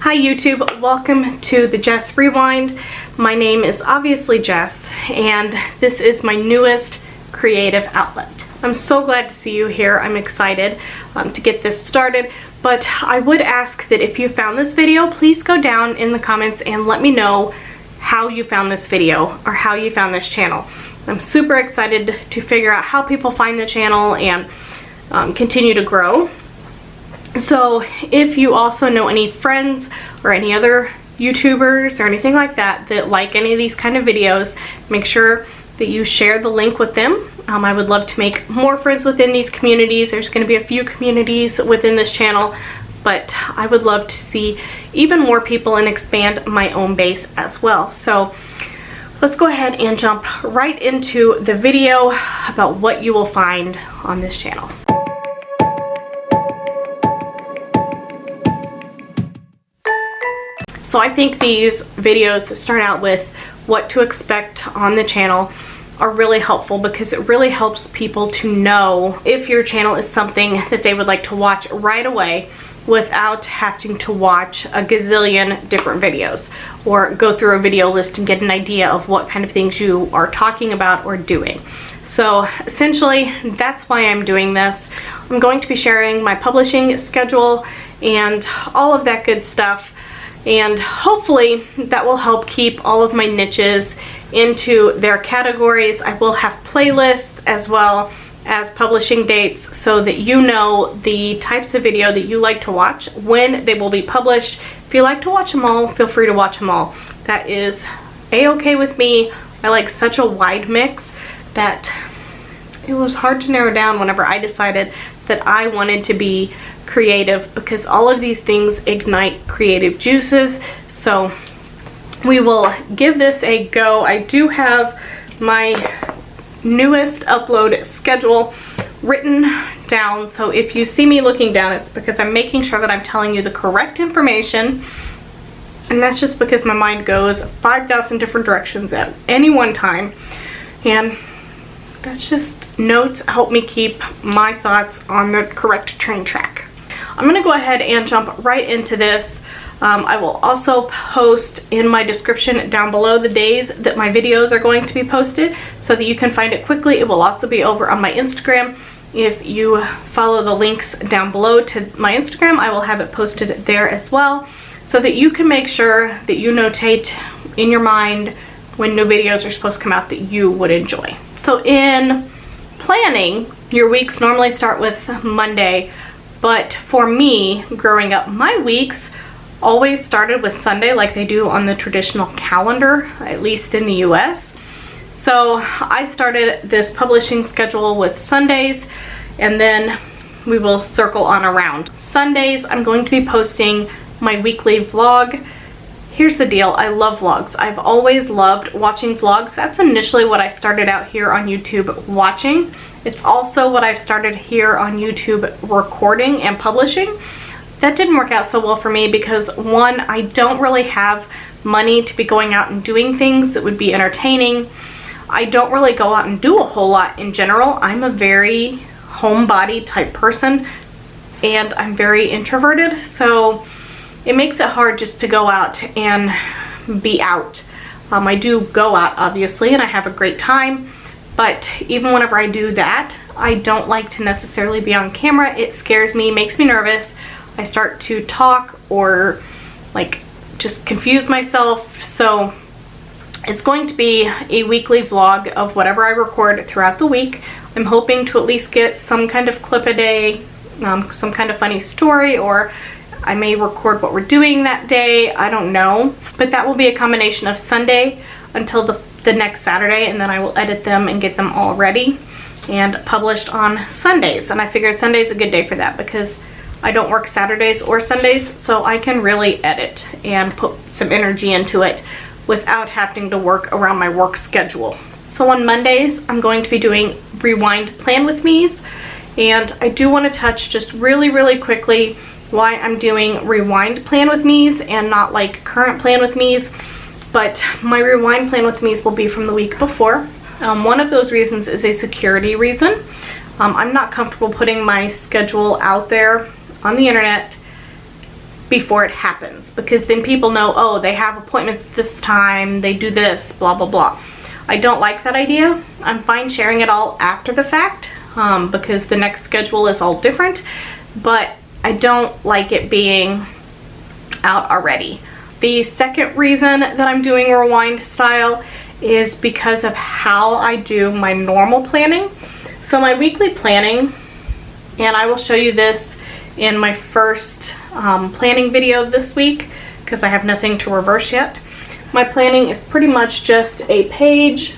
Hi YouTube, welcome to the Jess Rewind. My name is obviously Jess, and this is my newest creative outlet. I'm so glad to see you here. I'm excited to get this started, but I would ask that if you found this video, please go down in the comments and let me know how you found this video or how you found this channel. I'm super excited to figure out how people find the channel and continue to grow. So if you also know any friends or any other YouTubers or anything like that that like any of these kind of videos, make sure that you share the link with them. I would love to make more friends within these communities. There's going to be a few communities within this channel, but I would love to see even more people and expand my own base as well. So let's go ahead and jump right into the video about what you will find on this channel. So I think these videos that start out with what to expect on the channel are really helpful because it really helps people to know if your channel is something that they would like to watch right away without having to watch a gazillion different videos or go through a video list and get an idea of what kind of things you are talking about or doing. So essentially, that's why I'm doing this. I'm going to be sharing my publishing schedule and all of that good stuff. And hopefully that will help keep all of my niches into their categories. I will have playlists as well as publishing dates so that you know the types of video that you like to watch, when they will be published. If you like to watch them all, feel free to watch them all. That is a-okay with me. I like such a wide mix that it was hard to narrow down whenever I decided that I wanted to be creative, because all of these things ignite creative juices. So we will give this a go. I do have my newest upload schedule written down, so if you see me looking down, it's because I'm making sure that I'm telling you the correct information, and that's just because my mind goes 5,000 different directions at any one time, and that's just notes help me keep my thoughts on the correct train track. I'm going to go ahead and jump right into this. I will also post in my description down below the days that my videos are going to be posted so that you can find it quickly. It will also be over on my Instagram. If you follow the links down below to my Instagram, I will have it posted there as well so that you can make sure that you notate in your mind when new videos are supposed to come out that you would enjoy. So in planning, your weeks normally start with Monday. But for me, growing up, my weeks always started with Sunday like they do on the traditional calendar, at least in the US. So I started this publishing schedule with Sundays, and then we will circle on around. Sundays, I'm going to be posting my weekly vlog. Here's the deal, I love vlogs. I've always loved watching vlogs. That's initially what I started out here on YouTube watching. It's also what I've started here on YouTube recording and publishing. That didn't work out so well for me because, one, I don't really have money to be going out and doing things that would be entertaining. I don't really go out and do a whole lot in general. I'm a very homebody type person and I'm very introverted, so it makes it hard just to go out and be out. I do go out obviously and I have a great time, but even whenever I do that, I don't like to necessarily be on camera. It scares me, makes me nervous. I start to talk or like just confuse myself. So it's going to be a weekly vlog of whatever I record throughout the week. I'm hoping to at least get some kind of clip a day, some kind of funny story, or I may record what we're doing that day. I don't know. But that will be a combination of Sunday until the next Saturday, and then I will edit them and get them all ready and published on Sundays. And I figured Sunday's a good day for that because I don't work Saturdays or Sundays, so I can really edit and put some energy into it without having to work around my work schedule. So on Mondays, I'm going to be doing Rewind Plan with Me's, and I do want to touch just really quickly why I'm doing Rewind Plan with Me's and not like Current Plan with Me's. But my Rewind Plan with Me's will be from the week before. One of those reasons is a security reason. I'm not comfortable putting my schedule out there on the internet before it happens, because then people know, oh, they have appointments this time, they do this, blah blah blah. I don't like that idea. I'm fine sharing it all after the fact, because the next schedule is all different, but I don't like it being out already. The second reason that I'm doing rewind style is because of how I do my normal planning. So my weekly planning, and I will show you this in my first planning video this week because I have nothing to reverse yet. My planning is pretty much just a page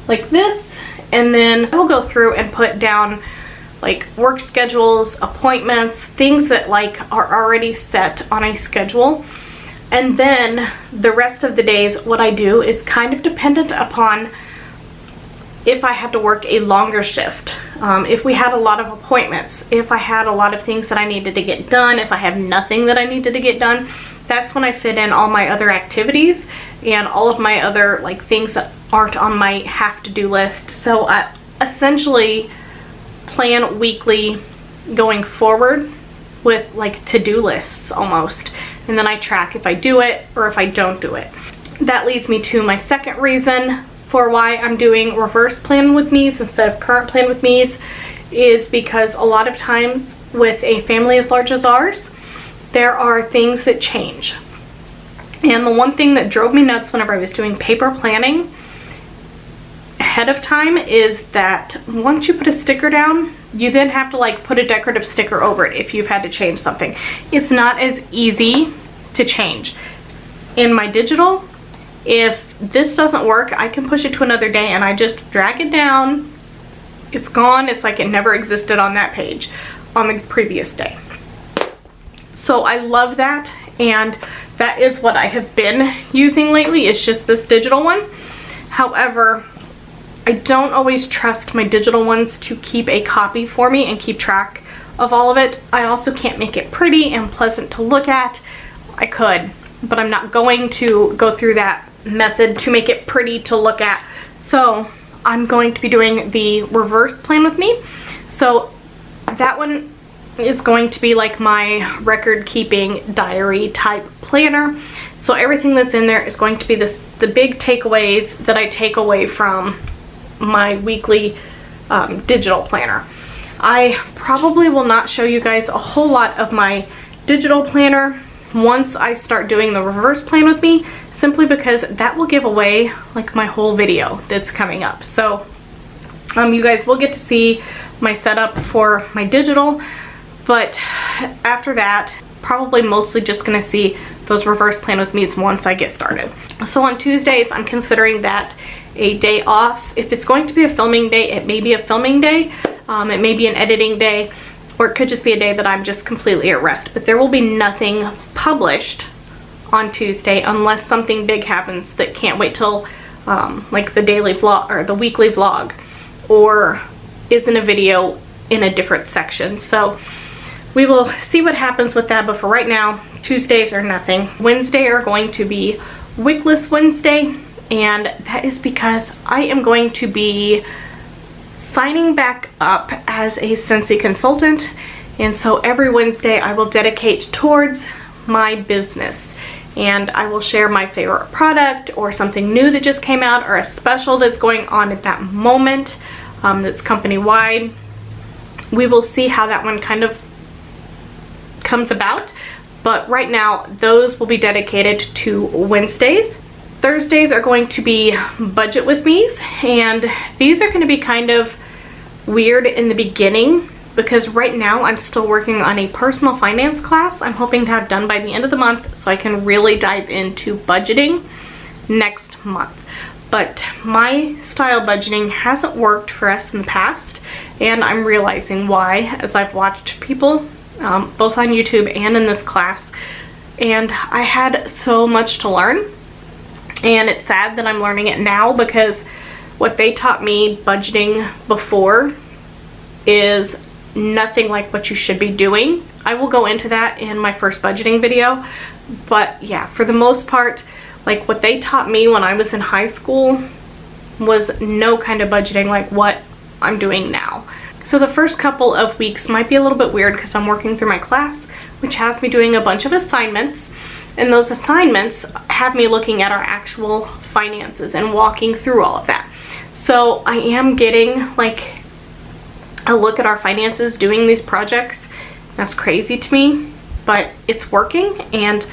like this, and then I will go through and put down like work schedules, appointments, things that like are already set on a schedule. And then the rest of the days, what I do is kind of dependent upon if I had to work a longer shift, if we had a lot of appointments, if I had a lot of things that I needed to get done, if I have nothing that I needed to get done. That's when I fit in all my other activities and all of my other like things that aren't on my have to do list. So I essentially plan weekly going forward with like to-do lists almost, and then I track if I do it or if I don't do it. That leads me to my second reason for why I'm doing reverse plan with me's instead of current plan with me's, is because a lot of times with a family as large as ours, there are things that change. And the one thing that drove me nuts whenever I was doing paper planning ahead of time is that once you put a sticker down, you then have to like put a decorative sticker over it if you've had to change something. It's not as easy to change. In my digital, if this doesn't work, I can push it to another day and I just drag it down. It's gone. It's like it never existed on that page on the previous day. So I love that, and that is what I have been using lately. It's just this digital one. However, I don't always trust my digital ones to keep a copy for me and keep track of all of it. I also can't make it pretty and pleasant to look at. I could, but I'm not going to go through that method to make it pretty to look at. So I'm going to be doing the reverse plan with me. So that one is going to be like my record keeping diary type planner. So everything that's in there is going to be the big takeaways that I take away from my weekly digital planner. I probably will not show you guys a whole lot of my digital planner once I start doing the reverse plan with me, simply because that will give away like my whole video that's coming up. So you guys will get to see my setup for my digital, but after that, probably mostly just gonna see those reverse plan with me's once I get started. So on Tuesdays, I'm considering that a day off. If it's going to be a filming day, it may be a filming day, it may be an editing day, or it could just be a day that I'm just completely at rest. But there will be nothing published on Tuesday unless something big happens that can't wait till like the daily vlog or the weekly vlog, or isn't a video in a different section. So we will see what happens with that, but for right now, Tuesdays are nothing. Wednesday are going to be Wickless Wednesday, and that is because I am going to be signing back up as a Scentsy consultant, and so every Wednesday I will dedicate towards my business, and I will share my favorite product or something new that just came out or a special that's going on at that moment that's company-wide. We will see how that one kind of comes about, but right now those will be dedicated to Wednesdays. Thursdays are going to be budget with me's, and these are going to be kind of weird in the beginning because right now I'm still working on a personal finance class I'm hoping to have done by the end of the month so I can really dive into budgeting next month. But my style budgeting hasn't worked for us in the past, and I'm realizing why as I've watched people both on YouTube and in this class, and I had so much to learn, and it's sad that I'm learning it now because what they taught me budgeting before is nothing like what you should be doing. I will go into that in my first budgeting video, but yeah, for the most part, like what they taught me when I was in high school was no kind of budgeting like what I'm doing now. So the first couple of weeks might be a little bit weird because I'm working through my class, which has me doing a bunch of assignments. And those assignments have me looking at our actual finances and walking through all of that. So I am getting like a look at our finances doing these projects. That's crazy to me, but it's working and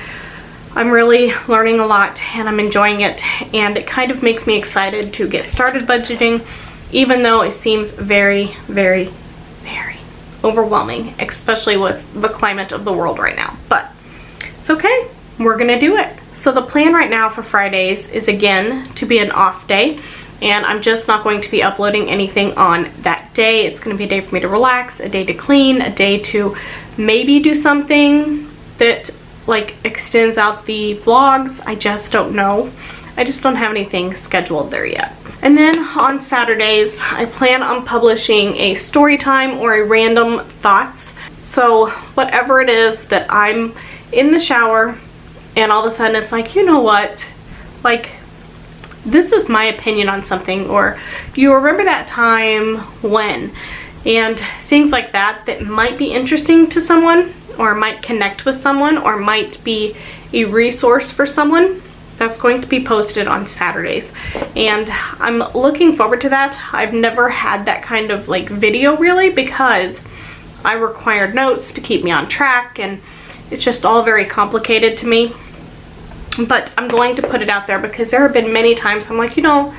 I'm really learning a lot and I'm enjoying it, and it kind of makes me excited to get started budgeting, even though it seems very, very, very overwhelming, especially with the climate of the world right now. But it's okay, we're gonna do it. So the plan right now for Fridays is again to be an off day, and I'm just not going to be uploading anything on that day. It's going to be a day for me to relax, a day to clean, a day to maybe do something that like extends out the vlogs. I just don't know. I just don't have anything scheduled there yet. And then on Saturdays, I plan on publishing a story time or a random thoughts. So whatever it is that I'm in the shower and all of a sudden it's like, you know what, like, this is my opinion on something, or do you remember that time when, and things like that that might be interesting to someone or might connect with someone or might be a resource for someone. That's going to be posted on Saturdays, and I'm looking forward to that. I've never had that kind of like video really, because I required notes to keep me on track and it's just all very complicated to me. But I'm going to put it out there because there have been many times I'm like, you know,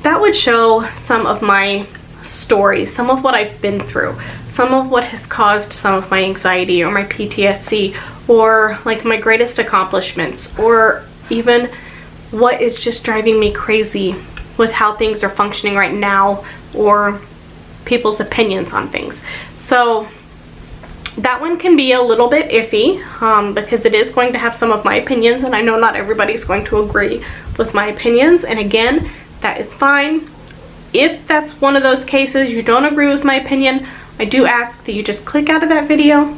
that would show some of my story, some of what I've been through, some of what has caused some of my anxiety or my PTSD, or like my greatest accomplishments, or even what is just driving me crazy with how things are functioning right now, or people's opinions on things. So that one can be a little bit iffy because it is going to have some of my opinions, and I know not everybody's going to agree with my opinions, and again, that is fine. If that's one of those cases you don't agree with my opinion, I do ask that you just click out of that video.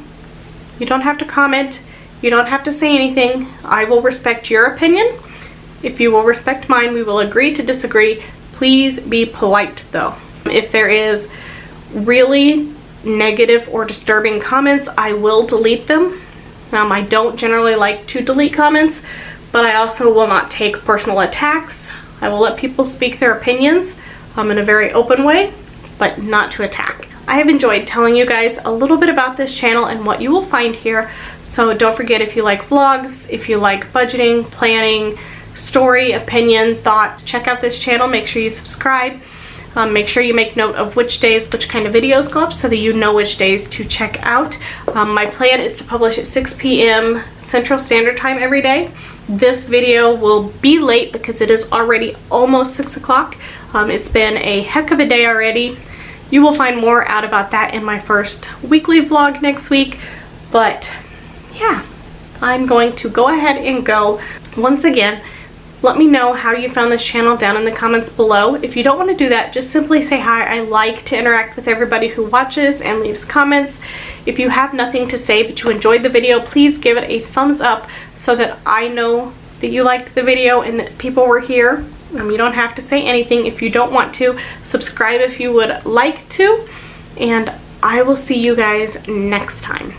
You don't have to comment, you don't have to say anything. I will respect your opinion. If you will respect mine, we will agree to disagree. Please be polite though. If there is really negative or disturbing comments, I will delete them. I don't generally like to delete comments, but I also will not take personal attacks. I will let people speak their opinions in a very open way, but not to attack. I have enjoyed telling you guys a little bit about this channel and what you will find here. So don't forget, if you like vlogs, if you like budgeting, planning, story, opinion, thought, check out this channel. Make sure you subscribe. Make sure you make note of which days, which kind of videos go up, so that you know which days to check out. My plan is to publish at 6 p.m. Central Standard Time every day. This video will be late because it is already almost 6 o'clock. It's been a heck of a day already. You will find more out about that in my first weekly vlog next week. But yeah, I'm going to go ahead and go. Once again, let me know how you found this channel down in the comments below. If you don't want to do that, just simply say hi. I like to interact with everybody who watches and leaves comments. If you have nothing to say but you enjoyed the video, please give it a thumbs up so that I know that you liked the video and that people were here. You don't have to say anything if you don't want to. Subscribe if you would like to, and I will see you guys next time.